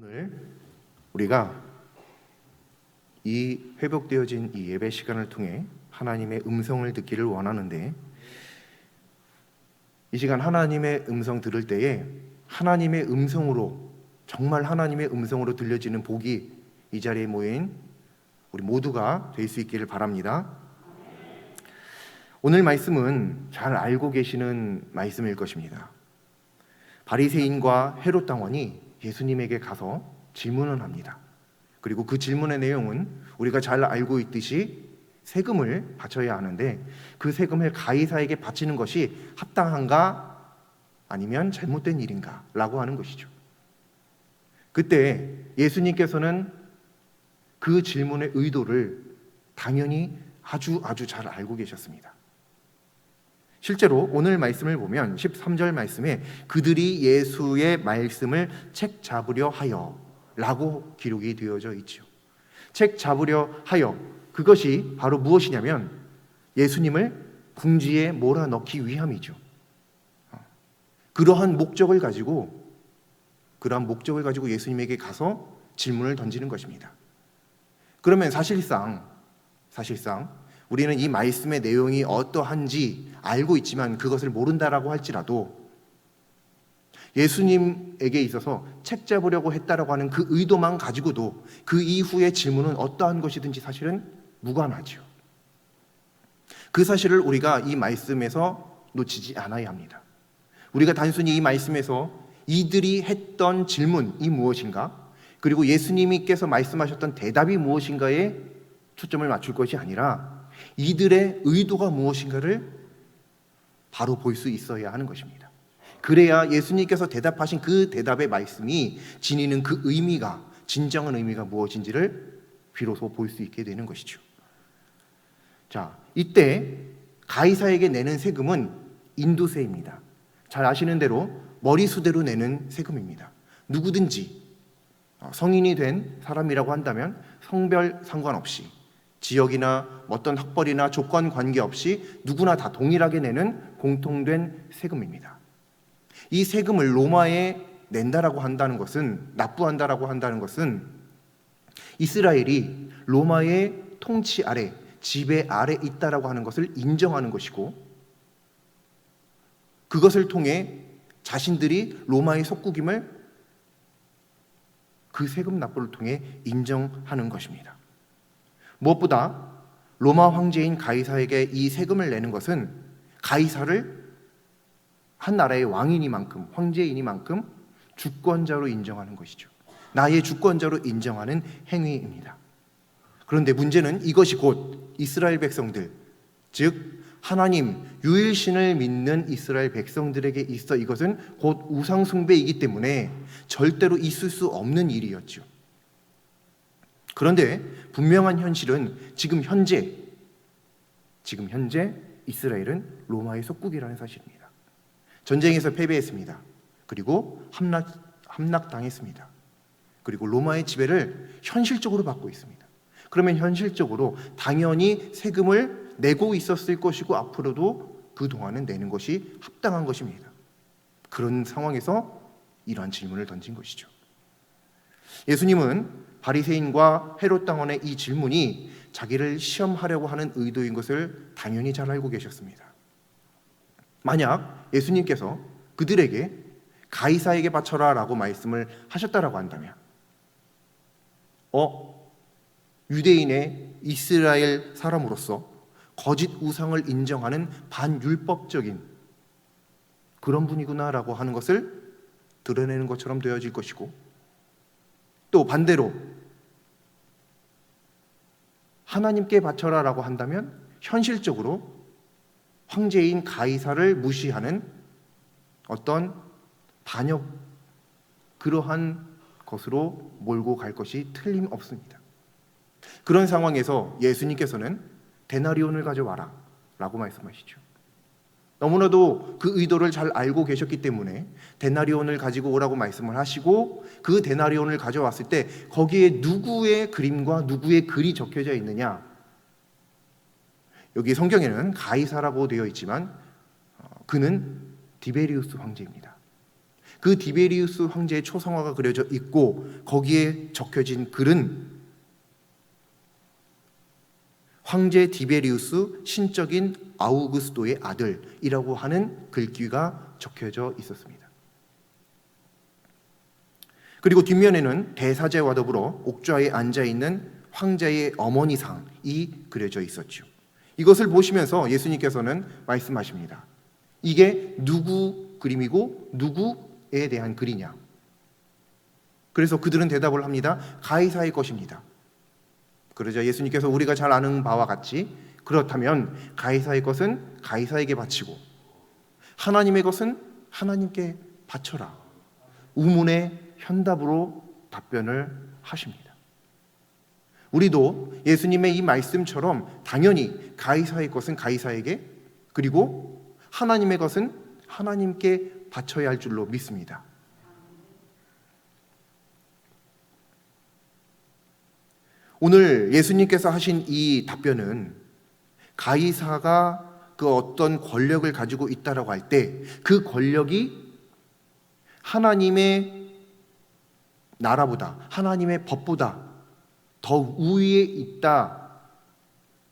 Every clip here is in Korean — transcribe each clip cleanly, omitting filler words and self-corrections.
오늘 우리가 이 회복되어진 이 예배 시간을 통해 하나님의 음성을 듣기를 원하는데, 이 시간 하나님의 음성 들을 때에 하나님의 음성으로, 정말 하나님의 음성으로 들려지는 복이 이 자리에 모인 우리 모두가 될 수 있기를 바랍니다. 오늘 말씀은 잘 알고 계시는 말씀일 것입니다. 바리새인과 헤롯 당원이 예수님에게 가서 질문을 합니다. 그리고 그 질문의 내용은 우리가 잘 알고 있듯이 세금을 바쳐야 하는데, 그 세금을 가이사에게 바치는 것이 합당한가 아니면 잘못된 일인가 라고 하는 것이죠. 그때 예수님께서는 그 질문의 의도를 당연히 아주 잘 알고 계셨습니다. 실제로 오늘 말씀을 보면 13절 말씀에 그들이 예수의 말씀을 책 잡으려 하여 라고 기록이 되어져 있죠. 책 잡으려 하여, 그것이 바로 무엇이냐면 예수님을 궁지에 몰아넣기 위함이죠. 그러한 목적을 가지고 예수님에게 가서 질문을 던지는 것입니다. 그러면 사실상 우리는 이 말씀의 내용이 어떠한지 알고 있지만 그것을 모른다라고 할지라도 예수님에게 있어서 책 잡으려고 했다라고 하는 그 의도만 가지고도 그 이후의 질문은 어떠한 것이든지 사실은 무관하죠. 그 사실을 우리가 이 말씀에서 놓치지 않아야 합니다. 우리가 단순히 이 말씀에서 이들이 했던 질문이 무엇인가, 그리고 예수님께서 말씀하셨던 대답이 무엇인가에 초점을 맞출 것이 아니라 이들의 의도가 무엇인가를 바로 볼 수 있어야 하는 것입니다. 그래야 예수님께서 대답하신 그 대답의 말씀이 지니는 그 의미가, 진정한 의미가 무엇인지를 비로소 볼 수 있게 되는 것이죠. 자, 이때 가이사에게 내는 세금은 인도세입니다. 잘 아시는 대로 머리수대로 내는 세금입니다. 누구든지 성인이 된 사람이라고 한다면 성별 상관없이, 지역이나 어떤 학벌이나 조건 관계없이 누구나 다 동일하게 내는 공통된 세금입니다. 이 세금을 로마에 낸다라고 한다는 것은, 납부한다라고 한다는 것은 이스라엘이 로마의 통치 아래, 지배 아래 있다라고 하는 것을 인정하는 것이고, 그것을 통해 자신들이 로마의 속국임을 그 세금 납부를 통해 인정하는 것입니다. 무엇보다 로마 황제인 가이사에게 이 세금을 내는 것은 가이사를 한 나라의 왕이니만큼, 황제이니만큼 주권자로 인정하는 것이죠. 나의 주권자로 인정하는 행위입니다. 그런데 문제는 이것이 곧 이스라엘 백성들, 즉 하나님 유일신을 믿는 이스라엘 백성들에게 있어 이것은 곧 우상 숭배이기 때문에 절대로 있을 수 없는 일이었죠. 그런데 분명한 현실은 지금 현재 이스라엘은 로마의 속국이라는 사실입니다. 전쟁에서 패배했습니다. 그리고 함락당했습니다. 그리고 로마의 지배를 현실적으로 받고 있습니다. 그러면 현실적으로 당연히 세금을 내고 있었을 것이고 앞으로도 그동안은 내는 것이 합당한 것입니다. 그런 상황에서 이러한 질문을 던진 것이죠. 예수님은 바리새인과 헤롯 당원의 이 질문이 자기를 시험하려고 하는 의도인 것을 당연히 잘 알고 계셨습니다. 만약 예수님께서 그들에게 가이사에게 바쳐라 라고 말씀을 하셨다라고 한다면 유대인의 이스라엘 사람으로서 거짓 우상을 인정하는 반율법적인 그런 분이구나라고 하는 것을 드러내는 것처럼 되어질 것이고, 또 반대로 하나님께 바쳐라라고 한다면 현실적으로 황제인 가이사를 무시하는 어떤 반역, 그러한 것으로 몰고 갈 것이 틀림없습니다. 그런 상황에서 예수님께서는 데나리온을 가져와라 라고 말씀하시죠. 너무나도 그 의도를 잘 알고 계셨기 때문에 데나리온을 가지고 오라고 말씀을 하시고, 그 데나리온을 가져왔을 때 거기에 누구의 그림과 누구의 글이 적혀져 있느냐, 여기 성경에는 가이사라고 되어 있지만 그는 디베리우스 황제입니다. 그 디베리우스 황제의 초상화가 그려져 있고 거기에 적혀진 글은 황제 디베리우스 신적인 아우구스도의 아들이라고 하는 글귀가 적혀져 있었습니다. 그리고 뒷면에는 대사제와 더불어 옥좌에 앉아있는 황제의 어머니상이 그려져 있었죠. 이것을 보시면서 예수님께서는 말씀하십니다. 이게 누구 그림이고 누구에 대한 글이냐? 그래서 그들은 대답을 합니다. 가이사의 것입니다. 그러자 예수님께서 우리가 잘 아는 바와 같이 그렇다면 가이사의 것은 가이사에게 바치고 하나님의 것은 하나님께 바쳐라. 우문의 현답으로 답변을 하십니다. 우리도 예수님의 이 말씀처럼 당연히 가이사의 것은 가이사에게 그리고 하나님의 것은 하나님께 바쳐야 할 줄로 믿습니다. 오늘 예수님께서 하신 이 답변은 가이사가 그 어떤 권력을 가지고 있다라고 할 때 그 권력이 하나님의 나라보다 하나님의 법보다 더 우위에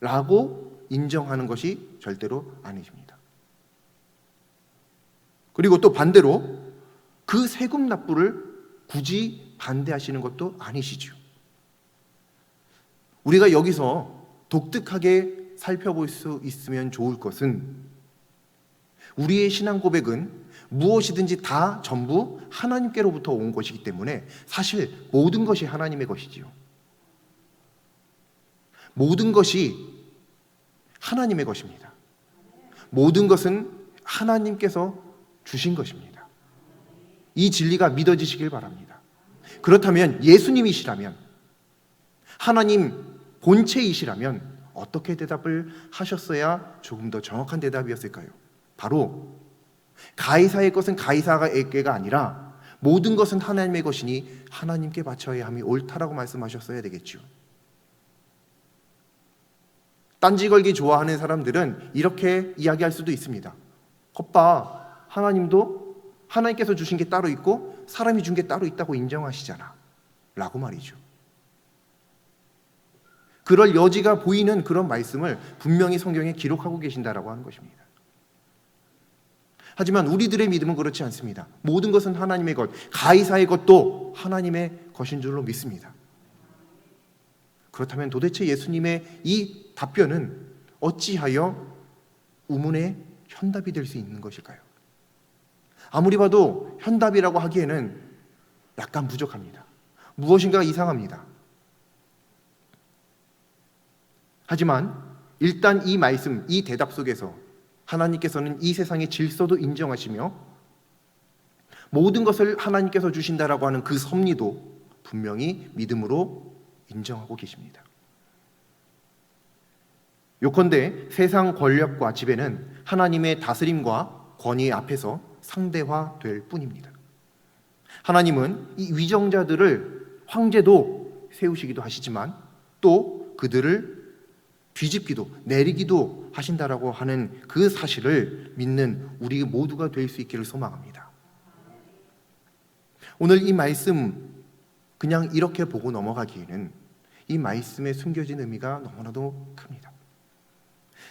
있다라고 인정하는 것이 절대로 아니십니다. 그리고 또 반대로 그 세금 납부를 굳이 반대하시는 것도 아니시죠. 우리가 여기서 독특하게 살펴볼 수 있으면 좋을 것은 우리의 신앙 고백은 무엇이든지 다 전부 하나님께로부터 온 것이기 때문에 사실 모든 것이 하나님의 것이지요. 모든 것이 하나님의 것입니다. 모든 것은 하나님께서 주신 것입니다. 이 진리가 믿어지시길 바랍니다. 그렇다면 예수님이시라면 하나님 본체이시라면 어떻게 대답을 하셨어야 조금 더 정확한 대답이었을까요? 바로 가이사의 것은 가이사에게가 아니라 모든 것은 하나님의 것이니 하나님께 바쳐야 함이 옳다라고 말씀하셨어야 되겠죠. 딴지 걸기 좋아하는 사람들은 이렇게 이야기할 수도 있습니다. 겉봐, 하나님께서 주신 게 따로 있고 사람이 준 게 따로 있다고 인정하시잖아 라고 말이죠. 그럴 여지가 보이는 그런 말씀을 분명히 성경에 기록하고 계신다라고 하는 것입니다. 하지만 우리들의 믿음은 그렇지 않습니다. 모든 것은 하나님의 것, 가이사의 것도 하나님의 것인 줄로 믿습니다. 그렇다면 도대체 예수님의 이 답변은 어찌하여 우문의 현답이 될 수 있는 것일까요? 아무리 봐도 현답이라고 하기에는 약간 부족합니다. 무엇인가 이상합니다. 하지만 일단 이 말씀, 이 대답 속에서 하나님께서는 이 세상의 질서도 인정하시며 모든 것을 하나님께서 주신다라고 하는 그 섭리도 분명히 믿음으로 인정하고 계십니다. 요컨대 세상 권력과 지배는 하나님의 다스림과 권위 앞에서 상대화될 뿐입니다. 하나님은 이 위정자들을 황제도 세우시기도 하시지만 또 그들을 뒤집기도 내리기도 하신다라고 하는 그 사실을 믿는 우리 모두가 될 수 있기를 소망합니다. 오늘 이 말씀 그냥 이렇게 보고 넘어가기에는 이 말씀에 숨겨진 의미가 너무나도 큽니다.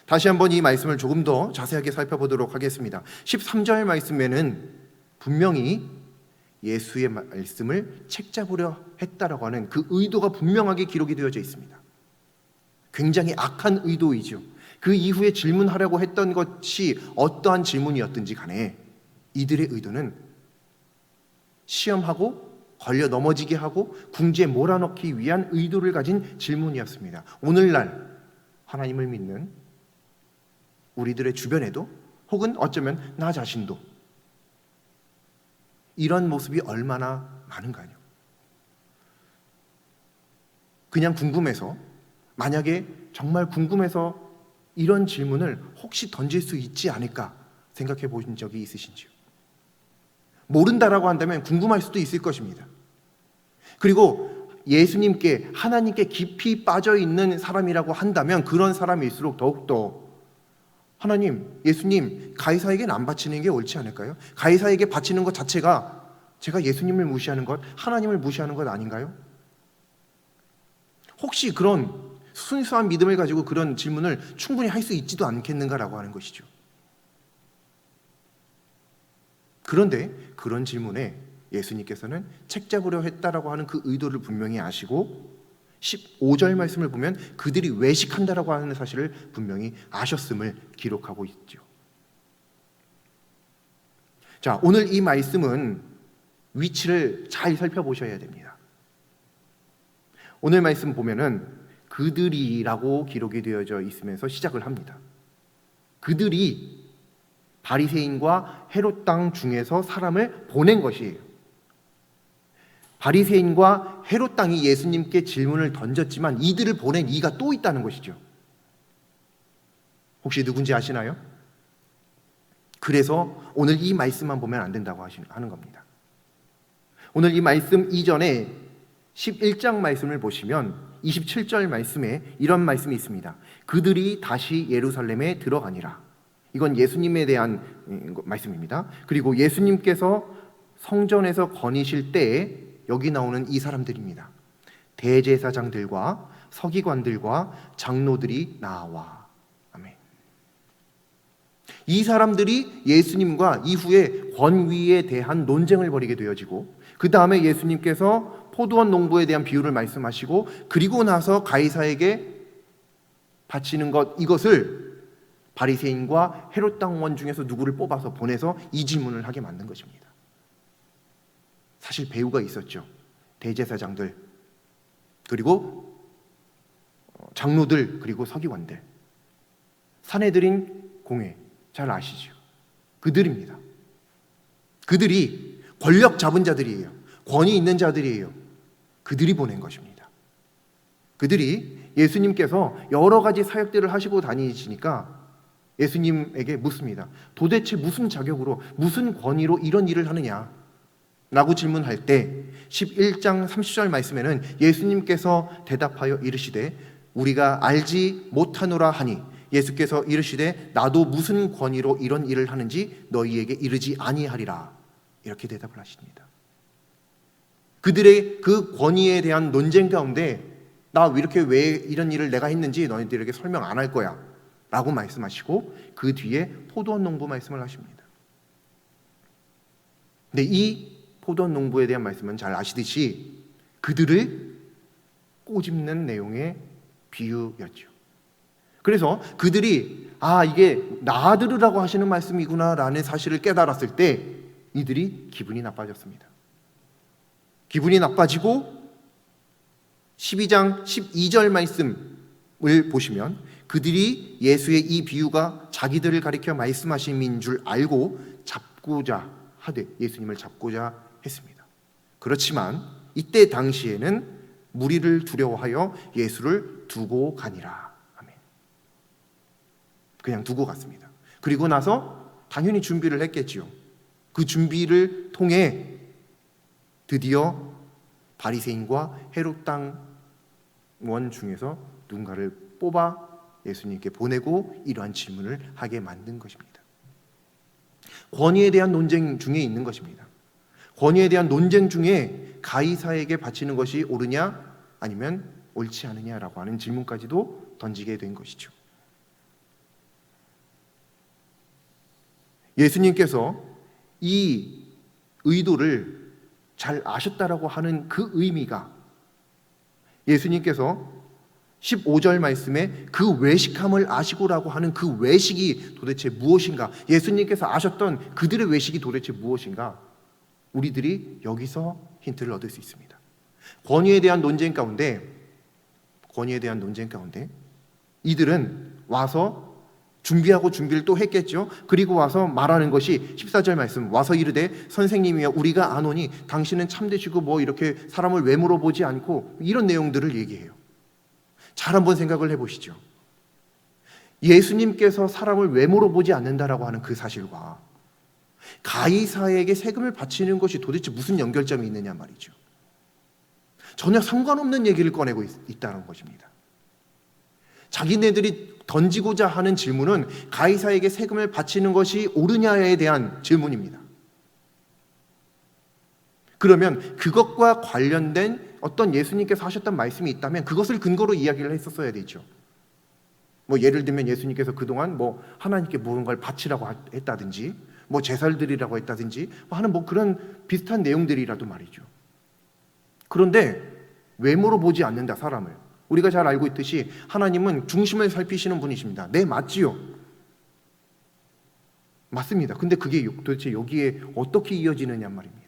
다시 한번 이 말씀을 조금 더 자세하게 살펴보도록 하겠습니다. 13절 말씀에는 분명히 예수의 말씀을 책잡으려 했다라고 하는 그 의도가 분명하게 기록이 되어져 있습니다. 굉장히 악한 의도이죠. 그 이후에 질문하려고 했던 것이 어떠한 질문이었든지 간에 이들의 의도는 시험하고 걸려 넘어지게 하고 궁지에 몰아넣기 위한 의도를 가진 질문이었습니다. 오늘날 하나님을 믿는 우리들의 주변에도 혹은 어쩌면 나 자신도 이런 모습이 얼마나 많은가요? 그냥 궁금해서 만약에 정말 궁금해서 이런 질문을 혹시 던질 수 있지 않을까 생각해 보신 적이 있으신지요? 모른다라고 한다면 궁금할 수도 있을 것입니다. 그리고 예수님께 하나님께 깊이 빠져 있는 사람이라고 한다면 그런 사람일수록 더욱더 하나님, 예수님, 가이사에게는 안 바치는 게 옳지 않을까요? 가이사에게 바치는 것 자체가 제가 예수님을 무시하는 것, 하나님을 무시하는 것 아닌가요? 혹시 그런 순수한 믿음을 가지고 그런 질문을 충분히 할 수 있지도 않겠는가라고 하는 것이죠. 그런데 그런 질문에 예수님께서는 책 잡으려 했다라고 하는 그 의도를 분명히 아시고 15절 말씀을 보면 그들이 외식한다라고 하는 사실을 분명히 아셨음을 기록하고 있죠. 자, 오늘 이 말씀은 위치를 잘 살펴보셔야 됩니다. 오늘 말씀 보면은 그들이라고 기록이 되어져 있으면서 시작을 합니다. 그들이 바리새인과 헤롯 땅 중에서 사람을 보낸 것이에요. 바리새인과 헤롯 땅이 예수님께 질문을 던졌지만 이들을 보낸 이가 또 있다는 것이죠. 혹시 누군지 아시나요? 그래서 오늘 이 말씀만 보면 안 된다고 하는 겁니다. 오늘 이 말씀 이전에 11장 말씀을 보시면 27절 말씀에 이런 말씀이 있습니다. 그들이 다시 예루살렘에 들어가니라. 이건 예수님에 대한 말씀입니다. 그리고 예수님께서 성전에서 거니실 때에 여기 나오는 이 사람들입니다. 대제사장들과 서기관들과 장로들이 나와. 아멘. 이 사람들이 예수님과 이후에 권위에 대한 논쟁을 벌이게 되어지고 그 다음에 예수님께서 포도원 농부에 대한 비유를 말씀하시고 그리고 나서 가이사에게 바치는 것, 이것을 바리새인과 헤롯 당원 중에서 누구를 뽑아서 보내서 이 질문을 하게 만든 것입니다. 사실 배우가 있었죠. 대제사장들, 그리고 장로들, 그리고 서기관들. 사내들인 공회, 잘 아시죠? 그들입니다. 그들이 권력 잡은 자들이에요. 권위 있는 자들이에요. 그들이 보낸 것입니다. 그들이 예수님께서 여러 가지 사역들을 하시고 다니시니까 예수님에게 묻습니다. 도대체 무슨 자격으로, 무슨 권위로 이런 일을 하느냐? 라고 질문할 때 11장 30절 말씀에는 예수님께서 대답하여 이르시되 우리가 알지 못하노라 하니 예수께서 이르시되 나도 무슨 권위로 이런 일을 하는지 너희에게 이르지 아니하리라. 이렇게 대답을 하십니다. 그들의 그 권위에 대한 논쟁 가운데 나 이렇게 왜 이런 일을 내가 했는지 너희들에게 설명 안 할 거야 라고 말씀하시고 그 뒤에 포도원 농부 말씀을 하십니다. 근데 이 포도원 농부에 대한 말씀은 잘 아시듯이 그들을 꼬집는 내용의 비유였죠. 그래서 그들이 이게 나 들으라고 하시는 말씀이구나라는 사실을 깨달았을 때 이들이 기분이 나빠졌습니다. 기분이 나빠지고 12장 12절 말씀을 보시면 그들이 예수의 이 비유가 자기들을 가리켜 말씀하심인 줄 알고 잡고자 하되 예수님을 잡고자 했습니다. 그렇지만 이때 당시에는 무리를 두려워하여 예수를 두고 가니라. 아멘. 그냥 두고 갔습니다. 그리고 나서 당연히 준비를 했겠지요. 그 준비를 통해 드디어 바리새인과 헤롯 당원 중에서 누군가를 뽑아 예수님께 보내고 이러한 질문을 하게 만든 것입니다. 권위에 대한 논쟁 중에 있는 것입니다. 권위에 대한 논쟁 중에 가이사에게 바치는 것이 옳으냐 아니면 옳지 않으냐라고 하는 질문까지도 던지게 된 것이죠. 예수님께서 이 의도를 잘 아셨다라고 하는 그 의미가 예수님께서 15절 말씀에 그 외식함을 아시고라고 하는 그 외식이 도대체 무엇인가, 예수님께서 아셨던 그들의 외식이 도대체 무엇인가, 우리들이 여기서 힌트를 얻을 수 있습니다. 권위에 대한 논쟁 가운데 이들은 와서 준비하고 준비를 또 했겠죠. 그리고 와서 말하는 것이 14절 말씀, 와서 이르되 선생님이여 우리가 아노니 당신은 참되시고 뭐 이렇게 사람을 외모로 보지 않고, 이런 내용들을 얘기해요. 잘 한번 생각을 해보시죠. 예수님께서 사람을 외모로 보지 않는다라고 하는 그 사실과 가이사에게 세금을 바치는 것이 도대체 무슨 연결점이 있느냐 말이죠. 전혀 상관없는 얘기를 꺼내고 있다는 것입니다. 자기네들이 던지고자 하는 질문은 가이사에게 세금을 바치는 것이 옳으냐에 대한 질문입니다. 그러면 그것과 관련된 어떤 예수님께서 하셨던 말씀이 있다면 그것을 근거로 이야기를 했었어야 되죠. 뭐 예를 들면 예수님께서 그동안 뭐 하나님께 무언가를 바치라고 했다든지 뭐 제사를 드리라고 했다든지 하는 뭐 그런 비슷한 내용들이라도 말이죠. 그런데 외모로 보지 않는다, 사람을. 우리가 잘 알고 있듯이 하나님은 중심을 살피시는 분이십니다. 네, 맞지요. 맞습니다. 근데 그게 도대체 여기에 어떻게 이어지느냐 말입니다.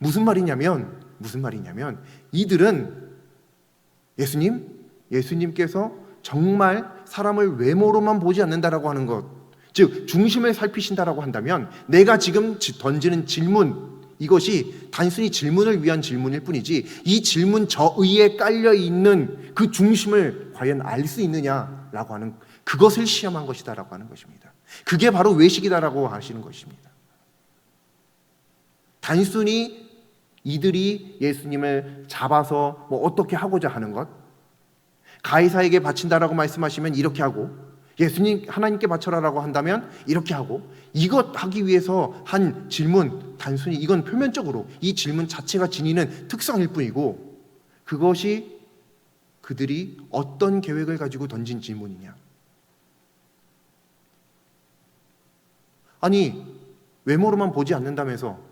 무슨 말이냐면 이들은 예수님께서 정말 사람을 외모로만 보지 않는다라고 하는 것, 즉 중심을 살피신다라고 한다면 내가 지금 던지는 질문, 이것이 단순히 질문을 위한 질문일 뿐이지 이 질문 저의에 깔려 있는 그 중심을 과연 알 수 있느냐라고 하는 그것을 시험한 것이다라고 하는 것입니다. 그게 바로 외식이다라고 하시는 것입니다. 단순히 이들이 예수님을 잡아서 뭐 어떻게 하고자 하는 것, 가이사에게 바친다라고 말씀하시면 이렇게 하고, 예수님 하나님께 바쳐라라고 한다면 이렇게 하고, 이것 하기 위해서 한 질문, 단순히 이건 표면적으로 이 질문 자체가 지니는 특성일 뿐이고, 그것이 그들이 어떤 계획을 가지고 던진 질문이냐. 아니, 외모로만 보지 않는다면서,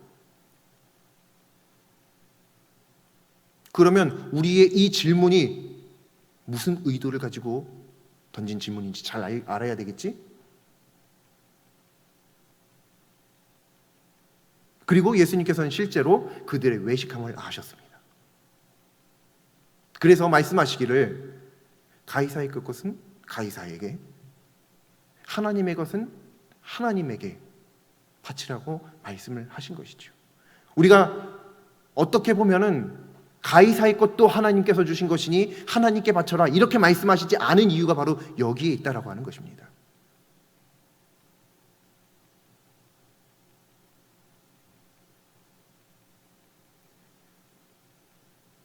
그러면 우리의 이 질문이 무슨 의도를 가지고 던진 질문인지 잘 알아야 되겠지? 그리고 예수님께서는 실제로 그들의 외식함을 아셨습니다. 그래서 말씀하시기를 가이사의 것은 가이사에게, 하나님의 것은 하나님에게 바치라고 말씀을 하신 것이죠. 우리가 어떻게 보면은 가이사의 것도 하나님께서 주신 것이니 하나님께 바쳐라 이렇게 말씀하시지 않은 이유가 바로 여기에 있다라고 하는 것입니다.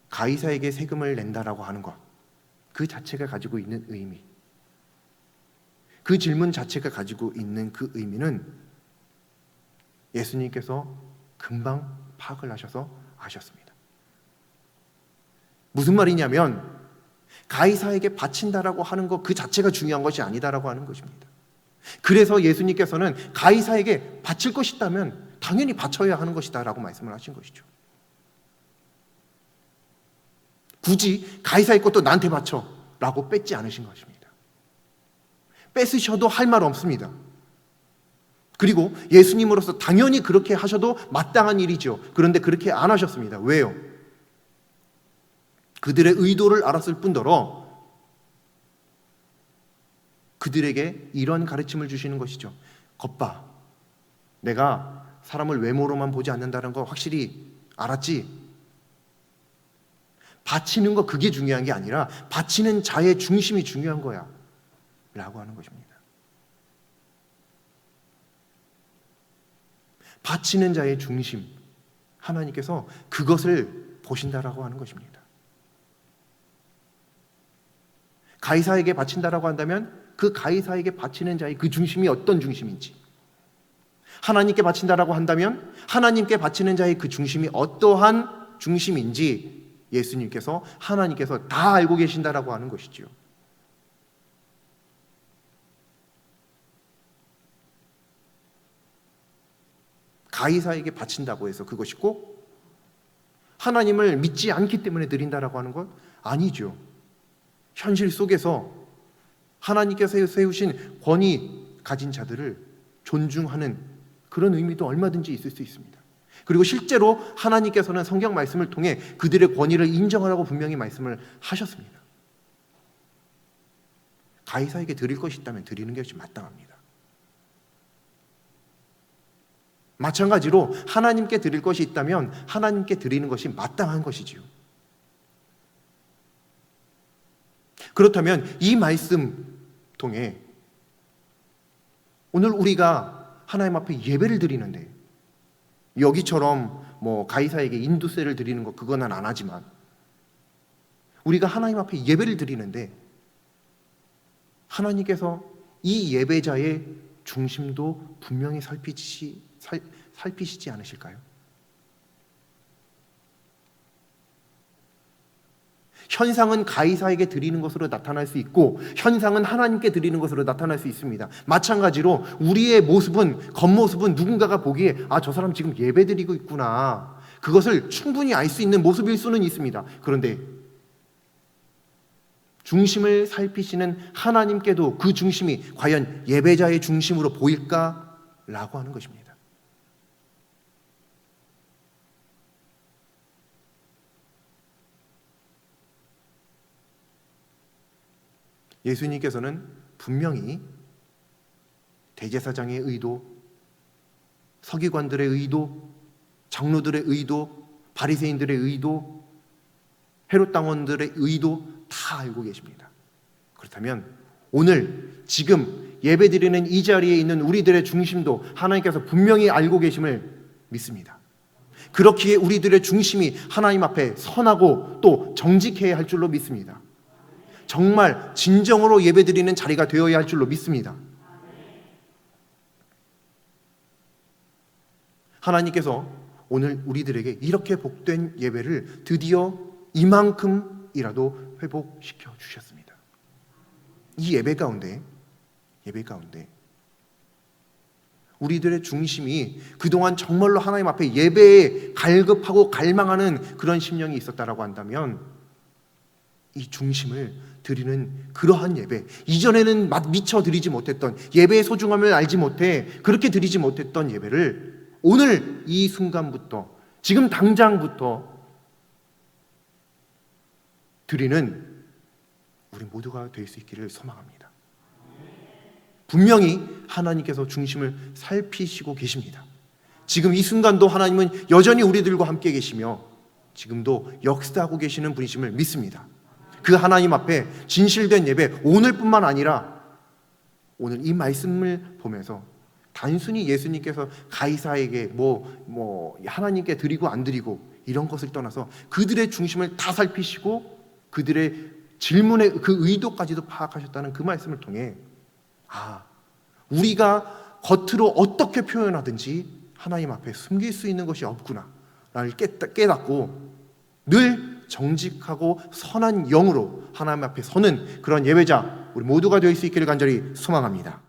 가이사에게 세금을 낸다라고 하는 것, 그 자체가 가지고 있는 의미, 그 질문 자체가 가지고 있는 그 의미는 예수님께서 금방 파악을 하셔서 아셨습니다. 무슨 말이냐면 가이사에게 바친다라고 하는 것 그 자체가 중요한 것이 아니다라고 하는 것입니다. 그래서 예수님께서는 가이사에게 바칠 것이 있다면 당연히 바쳐야 하는 것이다라고 말씀을 하신 것이죠. 굳이 가이사의 것도 나한테 바쳐라고 뺏지 않으신 것입니다. 뺏으셔도 할 말 없습니다. 그리고 예수님으로서 당연히 그렇게 하셔도 마땅한 일이죠. 그런데 그렇게 안 하셨습니다. 왜요? 그들의 의도를 알았을 뿐더러 그들에게 이런 가르침을 주시는 것이죠. 겉봐, 내가 사람을 외모로만 보지 않는다는 거 확실히 알았지? 바치는 거 그게 중요한 게 아니라 바치는 자의 중심이 중요한 거야 라고 하는 것입니다. 바치는 자의 중심, 하나님께서 그것을 보신다라고 하는 것입니다. 가이사에게 바친다라고 한다면 그 가이사에게 바치는 자의 그 중심이 어떤 중심인지, 하나님께 바친다라고 한다면 하나님께 바치는 자의 그 중심이 어떠한 중심인지 하나님께서 다 알고 계신다라고 하는 것이죠. 가이사에게 바친다고 해서 그것이 꼭 하나님을 믿지 않기 때문에 드린다라고 하는 건 아니죠. 현실 속에서 하나님께서 세우신 권위 가진 자들을 존중하는 그런 의미도 얼마든지 있을 수 있습니다. 그리고 실제로 하나님께서는 성경 말씀을 통해 그들의 권위를 인정하라고 분명히 말씀을 하셨습니다. 가이사에게 드릴 것이 있다면 드리는 것이 마땅합니다. 마찬가지로 하나님께 드릴 것이 있다면 하나님께 드리는 것이 마땅한 것이지요. 그렇다면 이 말씀 통해 오늘 우리가 하나님 앞에 예배를 드리는데, 여기처럼 뭐 가이사에게 인두세를 드리는 거 그거는 안 하지만 우리가 하나님 앞에 예배를 드리는데 하나님께서 이 예배자의 중심도 분명히 살피시지 않으실까요? 현상은 가이사에게 드리는 것으로 나타날 수 있고 현상은 하나님께 드리는 것으로 나타날 수 있습니다. 마찬가지로 우리의 모습은, 겉모습은 누군가가 보기에 저 사람 지금 예배 드리고 있구나, 그것을 충분히 알 수 있는 모습일 수는 있습니다. 그런데 중심을 살피시는 하나님께도 그 중심이 과연 예배자의 중심으로 보일까라고 하는 것입니다. 예수님께서는 분명히 대제사장의 의도, 서기관들의 의도, 장로들의 의도, 바리새인들의 의도, 헤롯 당원들의 의도 다 알고 계십니다. 그렇다면 오늘 지금 예배드리는 이 자리에 있는 우리들의 중심도 하나님께서 분명히 알고 계심을 믿습니다. 그렇기에 우리들의 중심이 하나님 앞에 선하고 또 정직해야 할 줄로 믿습니다. 정말 진정으로 예배드리는 자리가 되어야 할 줄로 믿습니다. 하나님께서 오늘 우리들에게 이렇게 복된 예배를 드디어 이만큼이라도 회복시켜 주셨습니다. 이 예배 가운데 우리들의 중심이 그동안 정말로 하나님 앞에 예배에 갈급하고 갈망하는 그런 심령이 있었다라고 한다면 이 중심을 드리는 그러한 예배, 이전에는 미처 드리지 못했던, 예배의 소중함을 알지 못해 그렇게 드리지 못했던 예배를 오늘 이 순간부터, 지금 당장부터 드리는 우리 모두가 될 수 있기를 소망합니다. 분명히 하나님께서 중심을 살피시고 계십니다. 지금 이 순간도 하나님은 여전히 우리들과 함께 계시며 지금도 역사하고 계시는 분이심을 믿습니다. 그 하나님 앞에 진실된 예배, 오늘뿐만 아니라 오늘 이 말씀을 보면서 단순히 예수님께서 가이사에게 하나님께 드리고 안 드리고 이런 것을 떠나서 그들의 중심을 다 살피시고 그들의 질문의 그 의도까지도 파악하셨다는 그 말씀을 통해 우리가 겉으로 어떻게 표현하든지 하나님 앞에 숨길 수 있는 것이 없구나 라를 깨닫고 늘 정직하고 선한 영으로 하나님 앞에 서는 그런 예배자 우리 모두가 될 수 있기를 간절히 소망합니다.